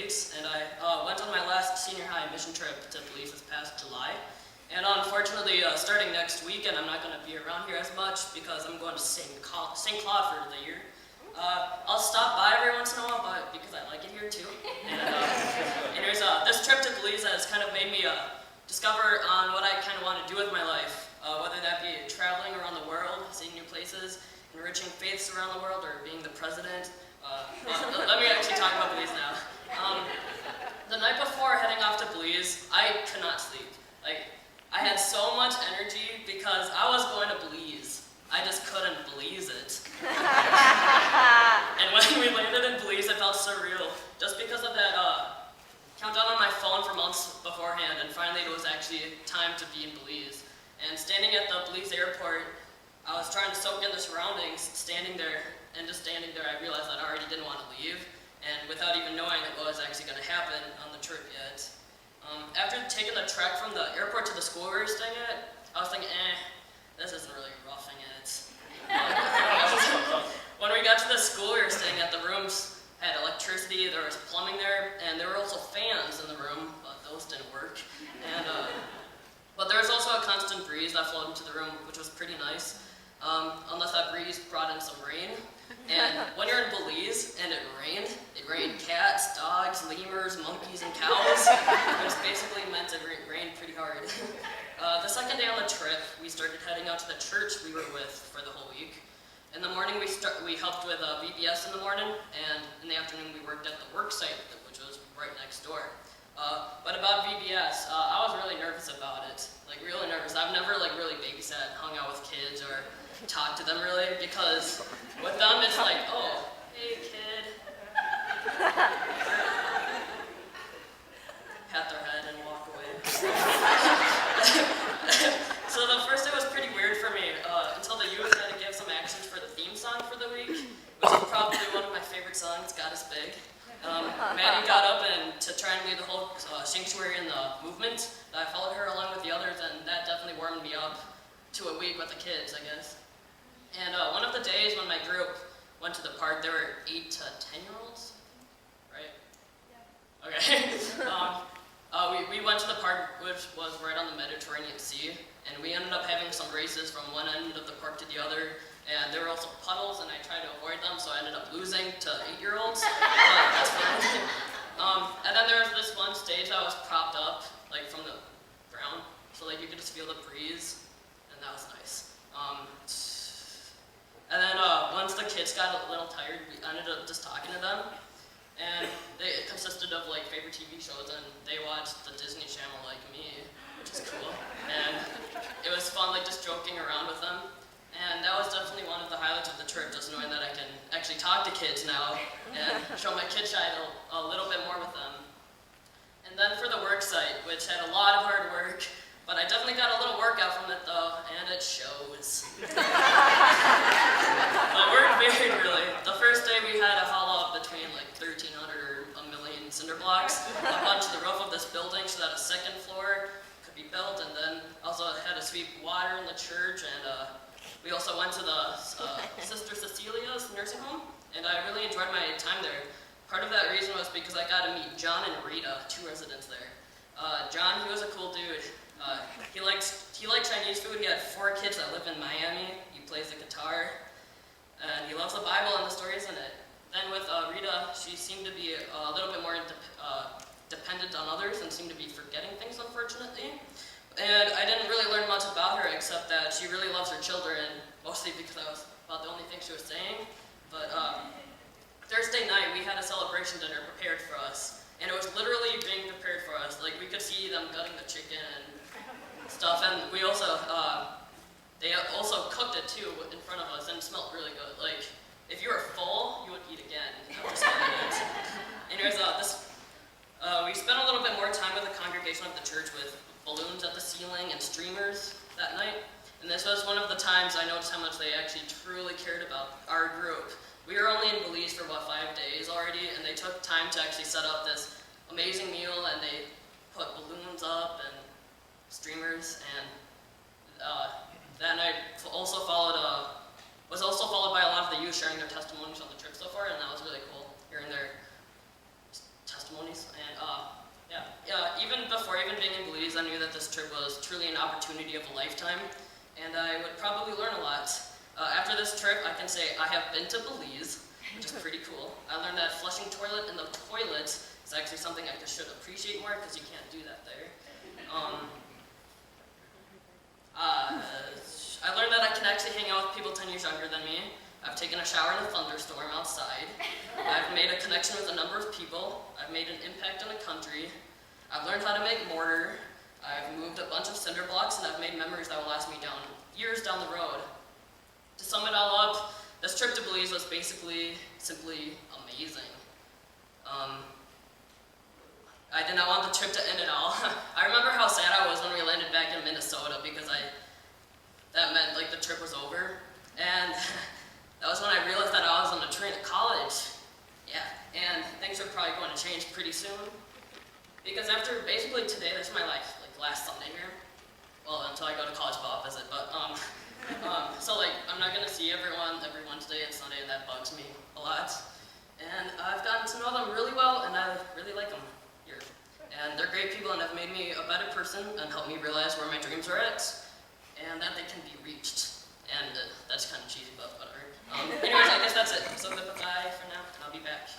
weeks, and I went on my last senior high mission trip to Belize this past July. And unfortunately, starting next weekend, I'm not going to be around here as much because I'm going to St. Claude for the year. I'll stop by every once in a while, but because I like it here too. And this trip to Belize has kind of made me discover on what I kind of want to do with my life, whether that be traveling around the world, seeing new places, enriching faiths around the world, or being the president. Let me actually talk about Belize now. The night before heading off to Belize, I could not sleep. I had so much energy because I was going to Belize. I just couldn't Belize it. And when we landed in Belize, it felt surreal. Just because of that countdown on my phone for months beforehand, and finally it was actually time to be in Belize. And standing at the Belize airport, I was trying to soak in the surroundings, standing there, I realized that I already didn't want to leave, and without even knowing what was actually going to happen on the trip yet. After taking the trek from the airport to the school we were staying at, I was thinking, this isn't really roughing it. When we got to the school we were staying at, the rooms had electricity, there was plumbing there, and there were also fans in the room, but those didn't work. But there was also a constant breeze that flowed into the room, which was pretty nice, unless that breeze brought in some rain. And when you're in Belize and it rained cats, dogs, lemurs, monkeys, and cows, which basically meant it rained pretty hard. The second day on the trip, we started heading out to the church we were with for the whole week. In the morning, we helped with VBS in the morning, and in the afternoon, we worked at the work site, which was right next door. But about VBS, I was really nervous about it, really nervous. I've never really babysat, hung out with kids, or talked to them really, because with them it's like, oh, hey kid. Pat their head and walk away. So the first day was pretty weird for me, until the youth had to give some actions for the theme song for the week, which is probably one of my favorite songs, God is Big. Maddie got up to try and lead the whole sanctuary in the movement. I followed her along with the others, and that definitely warmed me up to a week with the kids, I guess. And one of the days when my group went to the park, there were 8 to 10-year-olds, right? Yeah. Okay. We went to the park, which was right on the Mediterranean Sea, and we ended up having some races from one end of the park to the other. And there were also puddles, and I tried to avoid them, so I ended up losing to 8-year-olds. That's fine. And then there was this one stage that was propped up, from the ground, so you could just feel the breeze, and that was nice. And then once the kids got a little tired, we ended up just talking to them, and it consisted of favorite TV shows, and they watched the Disney Channel like me, which is cool. And it was fun, just joking around with them. And that was definitely one of the highlights of the trip, just knowing that I can actually talk to kids now and show my kid side a little bit more with them. And then for the work site, which had a lot of hard work, but I definitely got a little workout from it though, and it shows. But work varied really. The first day we had to haul up between 1,300 or a million cinder blocks up onto the roof of this building so that a second floor could be built, and then also had to sweep water in the church, and we also went to the Sister Cecilia's nursing home, and I really enjoyed my time there. Part of that reason was because I got to meet John and Rita, 2 residents there. John, he was a cool dude. He liked Chinese food. He had 4 kids that live in Miami. He plays the guitar, and he loves the Bible and the stories in it. Then with Rita, she seemed to be a little bit more dependent on others and seemed to be forgetting things, unfortunately. And I didn't really learn much about her except that she really loves her children, mostly because that was about the only thing she was saying. But Thursday night, we had a celebration dinner prepared for us, and it was literally being prepared for us. We could see them gutting the chicken and stuff, and we also, they also cooked it too in front of us, and it smelled really good. If you were full, you would eat again. Anyways, we spent a little bit more time with the congregation of the church with balloons at the ceiling and streamers that night. And this was one of the times I noticed how much they actually truly cared about our group. We were only in Belize for 5 days already, and they took time to actually set up this amazing meal, and they put balloons up and streamers, and that night was also followed by a lot of the youth sharing their testimonies on the trip so far, and that was really cool, hearing their testimonies. before even being in Belize, I knew that this trip was truly an opportunity of a lifetime, and I would probably learn a lot. After this trip, I can say I have been to Belize, which is pretty cool. I learned that flushing toilet in the toilet is actually something I should appreciate more, because you can't do that there. I learned that I can actually hang out with people 10 years younger than me. I've taken a shower in a thunderstorm outside. I've made a connection with a number of people. I've made an impact on a country. I've learned how to make mortar. I've moved a bunch of cinder blocks, and I've made memories that will last me years down the road. To sum it all up, this trip to Belize was simply amazing. I did not want the trip to end at all. I remember how sad I was when we landed back in Minnesota, because that meant like the trip was over. And that was when I realized that I was on the train to college. Yeah, and things are probably going to change pretty soon. Because after basically today, this is my like last Sunday here. Well, until I go to college ball visit, but so like I'm not gonna see everyone every Wednesday and Sunday, and that bugs me a lot. And I've gotten to know them really well, and I really like them here. And they're great people, and have made me a better person and helped me realize where my dreams are at, and that they can be reached. And that's kind of cheesy, but whatever. Anyways, I guess that's it. So goodbye for now, and I'll be back.